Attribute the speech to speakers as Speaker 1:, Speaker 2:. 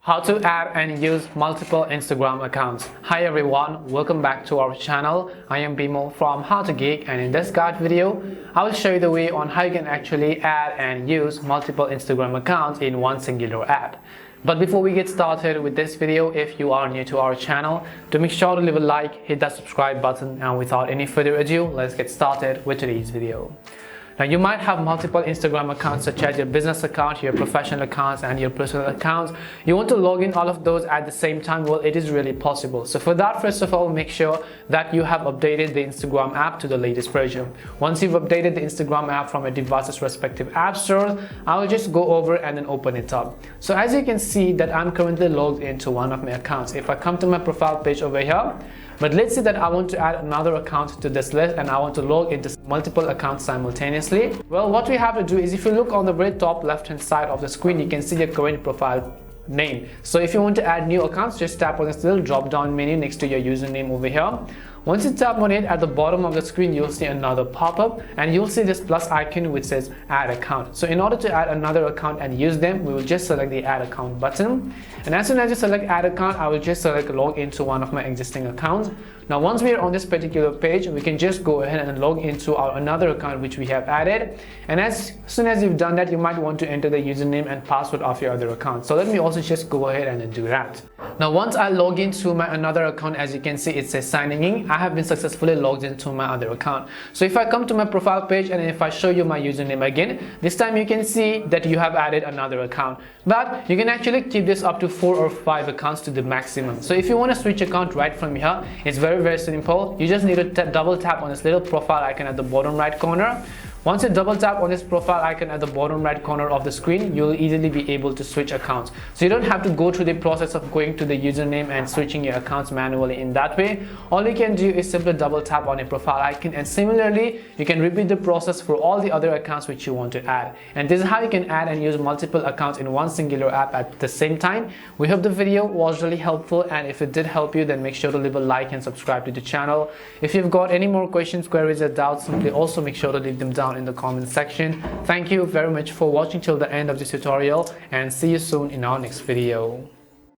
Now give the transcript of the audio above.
Speaker 1: How to add and use multiple Instagram accounts. Hi everyone, welcome back to our channel. I am Bimo from How to Geek, and in this guide video I will show you the way on how you can actually add and use multiple Instagram accounts in one singular app. But before we get started with this video, if you are new to our channel, do make sure to leave a like, hit that subscribe button, and without any further ado, let's get started with today's video. Now, you might have multiple Instagram accounts such as your business account, your professional accounts, and your personal accounts. You want to log in all of those at the same time? Well, it is really possible. So for that, first of all, make sure that you have updated the Instagram app to the latest version. Once you've updated the Instagram app from a device's respective app stores, I will just go over and then open it up. So as you can see that I'm currently logged into one of my accounts. If I come to my profile page over here, but let's say that I want to add another account to this list and I want to log into multiple accounts simultaneously. Well, what we have to do is, if you look on the very top left hand side of the screen, you can see your current profile name. So if you want to add new accounts, just tap on this little drop down menu next to your username over here. Once you tap on it, at the bottom of the screen you'll see another pop-up and you'll see this plus icon which says add account. So in order to add another account and use them, we will just select the add account button, and as soon as you select add account, I will just select log into one of my existing accounts. Now once we are on this particular page, we can just go ahead and log into our another account which we have added, and as soon as you've done that, you might want to enter the username and password of your other account. So let me also just go ahead and do that. Now once I log into my another account, as you can see it says signing in. I have been successfully logged into my other account. So if I come to my profile page and if I show you my username again, this time you can see that you have added another account, but you can actually keep this up to 4 or 5 accounts to the maximum. So if you want to switch account right from here, it's very simple. You just need to double tap on this little profile icon at the bottom right corner. Once you double tap on this profile icon at the bottom right corner of the screen, you'll easily be able to switch accounts. So you don't have to go through the process of going to the username and switching your accounts manually in that way. All you can do is simply double tap on your profile icon, and similarly you can repeat the process for all the other accounts which you want to add. And this is how you can add and use multiple accounts in one singular app at the same time. We hope the video was really helpful, and if it did help you, then make sure to leave a like and subscribe to the channel. If you've got any more questions, queries, or doubts, simply also make sure to leave them down in the comment section. Thank you very much for watching till the end of this tutorial, and see you soon in our next video.